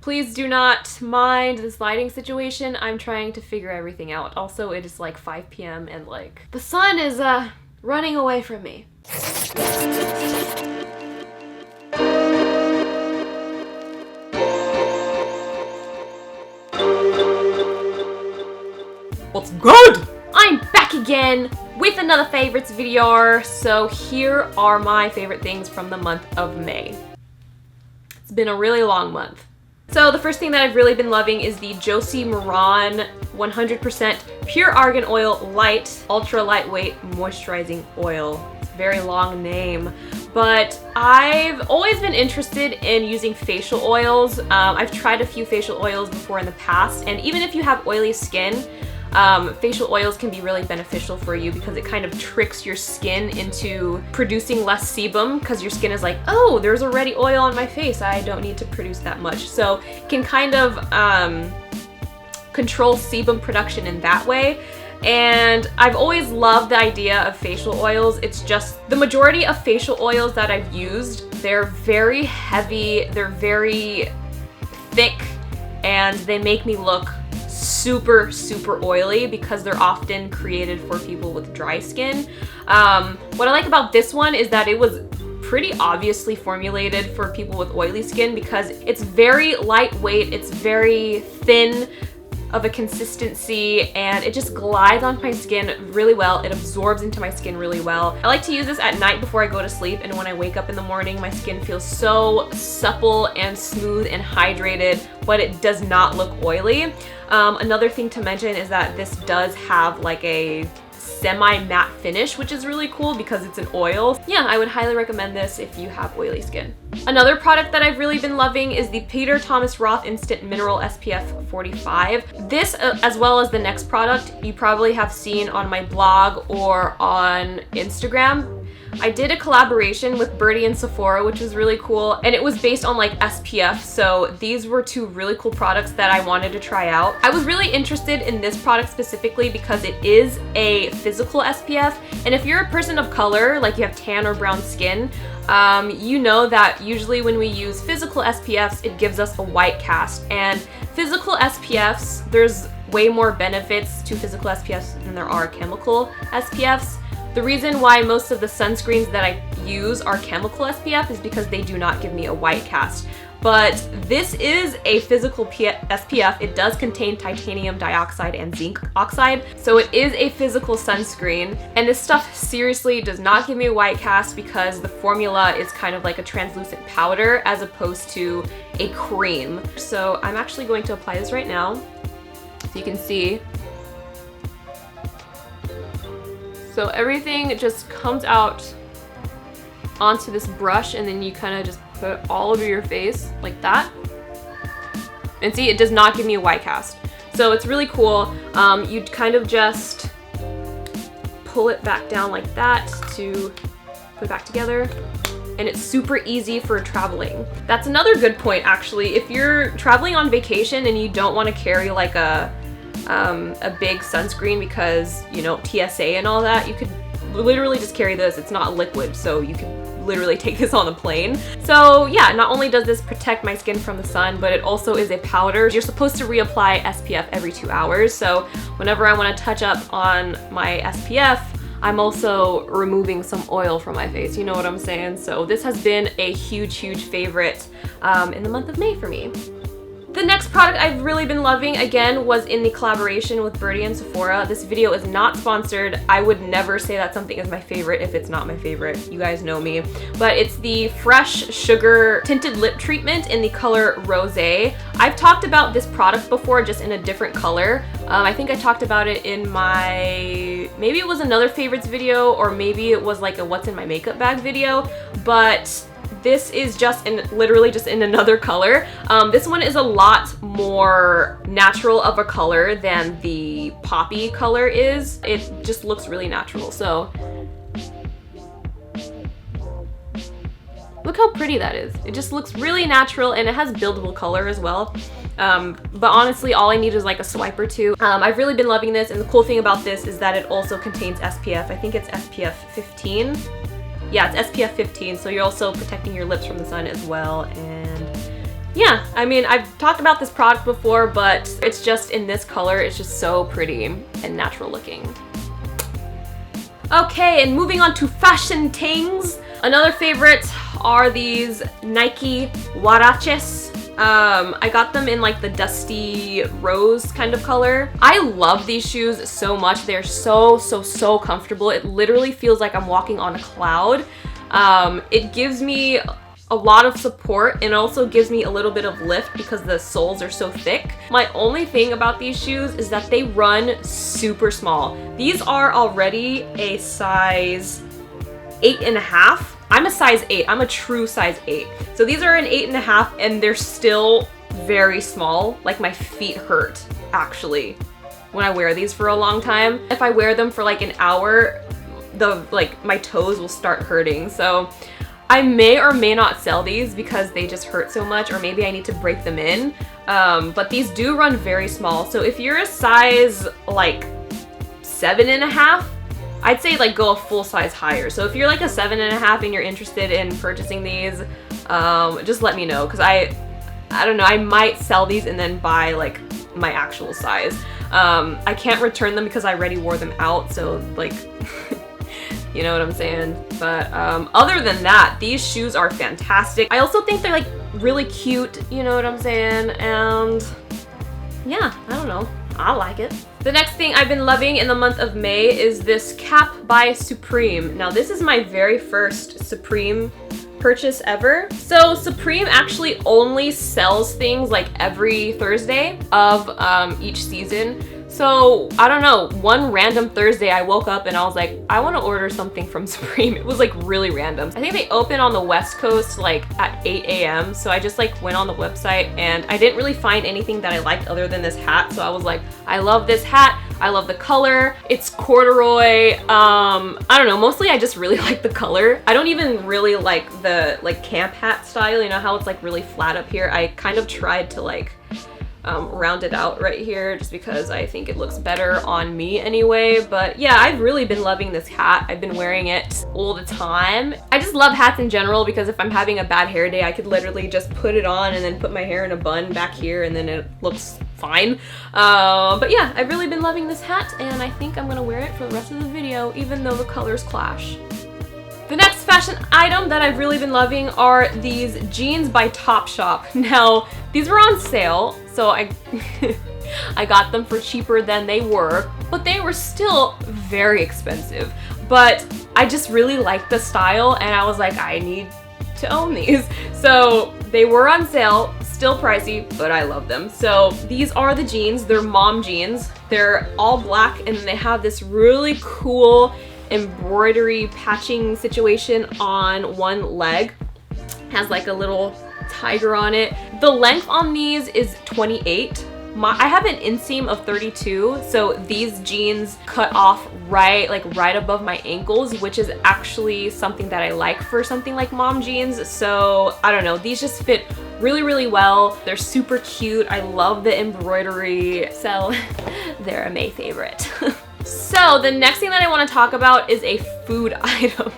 Please do not mind this lighting situation. I'm trying to figure everything out. Also, it is like 5 p.m. and like the sun is running away from me. What's good? I'm back again with another favorites video. So here are my favorite things from the month of May. It's been a really long month. So the first thing that I've really been loving is the JOSIE MARAN 100% pure argan oil light, ultra lightweight moisturizing oil. It's a very long name. But I've always been interested in using facial oils. I've tried a few facial oils before in the past, and even if you have oily skin, facial oils can be really beneficial for you because it kind of tricks your skin into producing less sebum because your skin is like, oh, there's already oil on my face, I don't need to produce that much. So it can kind of control sebum production in that way. And I've always loved the idea of facial oils. It's just the majority of facial oils that I've used, they're very heavy, they're very thick, and they make me look super oily because they're often created for people with dry skin. What I like about this one is that it was pretty obviously formulated for people with oily skin because it's very lightweight, it's very thin of a consistency, and it just glides on my skin really well. It absorbs into my skin really well. I like to use this at night before I go to sleep, and when I wake up in the morning, my skin feels so supple and smooth and hydrated, but it does not look oily. Another thing to mention is that this does have like a semi-matte finish, which is really cool because it's an oil. Yeah, I would highly recommend this if you have oily skin. Another product that I've really been loving is the Peter Thomas Roth Instant Mineral SPF 45. This, as well as the next product, you probably have seen on my blog or on Instagram. I did a collaboration with Birdie and Sephora, which was really cool, and it was based on like SPF, so these were two really cool products that I wanted to try out. I was really interested in this product specifically because it is a physical SPF, and if you're a person of color, like you have tan or brown skin, you know that usually when we use physical SPFs, it gives us a white cast, and physical SPFs, there's way more benefits to physical SPFs than there are chemical SPFs. The reason why most of the sunscreens that I use are chemical SPF is because they do not give me a white cast. But this is a physical SPF. It does contain titanium dioxide and zinc oxide, so it is a physical sunscreen. And this stuff seriously does not give me a white cast because the formula is kind of like a translucent powder as opposed to a cream. So I'm actually going to apply this right now, so you can see. So everything just comes out onto this brush, and then you kind of just put it all over your face like that. And see, it does not give me a white cast. So it's really cool. You'd kind of just pull it back down like that to put it back together. And it's super easy for traveling. That's another good point, actually. If you're traveling on vacation and you don't want to carry like a big sunscreen because, you know, TSA and all that, you could literally just carry this. It's not liquid, so you could literally take this on the plane. So yeah, not only does this protect my skin from the sun, but it also is a powder. You're supposed to reapply SPF every 2 hours, so whenever I want to touch up on my SPF, I'm also removing some oil from my face, you know what I'm saying? So this has been a huge favorite in the month of May for me. The next product I've really been loving, again, was in the collaboration with Birdie and Sephora. This video is not sponsored. I would never say that something is my favorite if it's not my favorite. You guys know me. But it's the Fresh Sugar Tinted Lip Treatment in the color Rosé. I've talked about this product before, just in a different color. I think I talked about it in my, maybe it was another favorites video, or maybe it was like a what's in my makeup bag video, but this is just literally just in another color. This one is a lot more natural of a color than the poppy color is. It just looks really natural. So look how pretty that is. It just looks really natural, and it has buildable color as well. But honestly, all I need is like a swipe or two. I've really been loving this, and the cool thing about this is that it also contains SPF. I think it's SPF 15. Yeah, it's SPF 15, so you're also protecting your lips from the sun as well. And yeah, I mean, I've talked about this product before, but it's just in this color. It's just so pretty and natural looking. Okay, and moving on to fashion things. Another favorite are these Nike HUARACHEs. I got them in like the dusty rose kind of color. I love these shoes so much. They're so comfortable. It literally feels like I'm walking on a cloud. It gives me a lot of support and also gives me a little bit of lift because the soles are so thick. My only thing about these shoes is that they run super small. These are already a size 8.5. I'm a size 8. I'm a true size 8. So these are an 8.5 and they're still very small. Like my feet hurt actually when I wear these for a long time. If I wear them for like an hour, my toes will start hurting. So I may or may not sell these because they just hurt so much, or maybe I need to break them in. But these do run very small. So if you're a size like 7.5, I'd say like go a full size higher. So if you're like a 7.5 and you're interested in purchasing these, just let me know, because I don't know, I might sell these and then buy like my actual size. I can't return them because I already wore them out, so like you know what I'm saying? But other than that, these shoes are fantastic. I also think they're like really cute, you know what I'm saying? And yeah, I don't know, I like it. The next thing I've been loving in the month of May is this cap by Supreme. Now this is my very first Supreme purchase ever. So Supreme actually only sells things like every Thursday of each season. So I don't know, one random Thursday I woke up and I was like, I want to order something from Supreme. It was like really random. I think they open on the West Coast like at 8 a.m. So I just like went on the website and I didn't really find anything that I liked other than this hat. So I was like, I love this hat. I love the color. It's corduroy. I don't know, mostly I just really like the color. I don't even really like the like camp hat style, you know how it's like really flat up here. I kind of tried to like round it out right here just because I think it looks better on me anyway. But yeah, I've really been loving this hat. I've been wearing it all the time. I just love hats in general because if I'm having a bad hair day, I could literally just put it on and then put my hair in a bun back here and then it looks fine. But yeah, I've really been loving this hat and I think I'm gonna wear it for the rest of the video even though the colors clash. The next fashion item that I've really been loving are these jeans by Topshop. Now, these were on sale, so I got them for cheaper than they were, but they were still very expensive. But I just really liked the style and I was like, I need to own these. So they were on sale, still pricey, but I love them. So these are the jeans. They're mom jeans. They're all black and they have this really cool embroidery patching situation on one leg. Has like a little tiger on it. The length on these is 28. I have an inseam of 32, so these jeans cut off right above my ankles, which is actually something that I like for something like mom jeans. So I don't know, these just fit really well. They're super cute. I love the embroidery, so they're a May favorite. So the next thing that I want to talk about is a food item.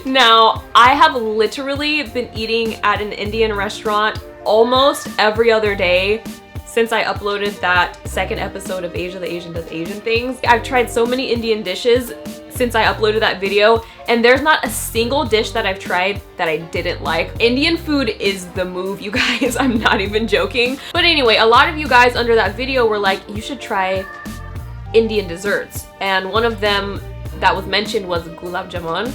Now, I have literally been eating at an Indian restaurant almost every other day since I uploaded that second episode of Asia the Asian Does Asian Things. I've tried so many Indian dishes since I uploaded that video, and there's not a single dish that I've tried that I didn't like. Indian food is the move, you guys. I'm not even joking. But anyway, a lot of you guys under that video were like, you should try Indian desserts, and one of them that was mentioned was gulab jamun,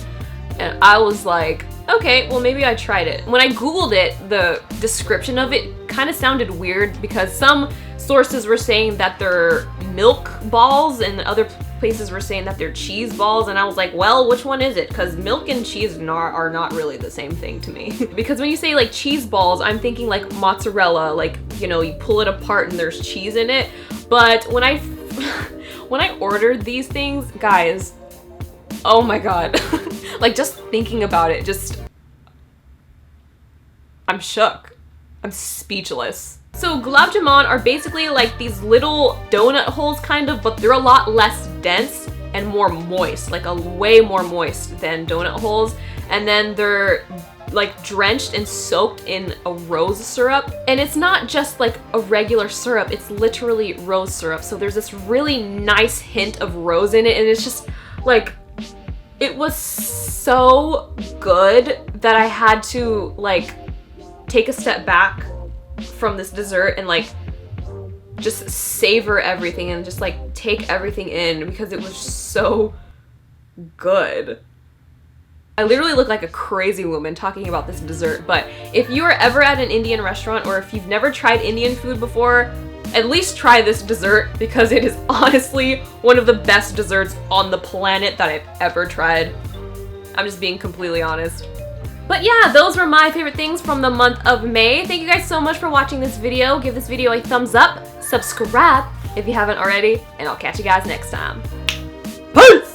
and I was like, okay, well maybe I tried it. When I googled it, the description of it kind of sounded weird because some sources were saying that they're milk balls and other places were saying that they're cheese balls, and I was like, well, which one is it? Because milk and cheese are not really the same thing to me. Because when you say like cheese balls, I'm thinking like mozzarella, like, you know, you pull it apart and there's cheese in it. But when I ordered these things, guys, oh my god. Like just thinking about it, I'm shook. I'm speechless. So gulab jamun are basically like these little donut holes kind of, but they're a lot less dense and more moist, like way more moist than donut holes. And then they're like drenched and soaked in a rose syrup. And it's not just like a regular syrup, it's literally rose syrup. So there's this really nice hint of rose in it, and it's just like, it was so good that I had to like take a step back from this dessert and like just savor everything and just like take everything in because it was so good. I literally look like a crazy woman talking about this dessert, but if you are ever at an Indian restaurant or if you've never tried Indian food before, at least try this dessert because it is honestly one of the best desserts on the planet that I've ever tried. I'm just being completely honest. But yeah, those were my favorite things from the month of May. Thank you guys so much for watching this video. Give this video a thumbs up, subscribe if you haven't already, and I'll catch you guys next time. Peace!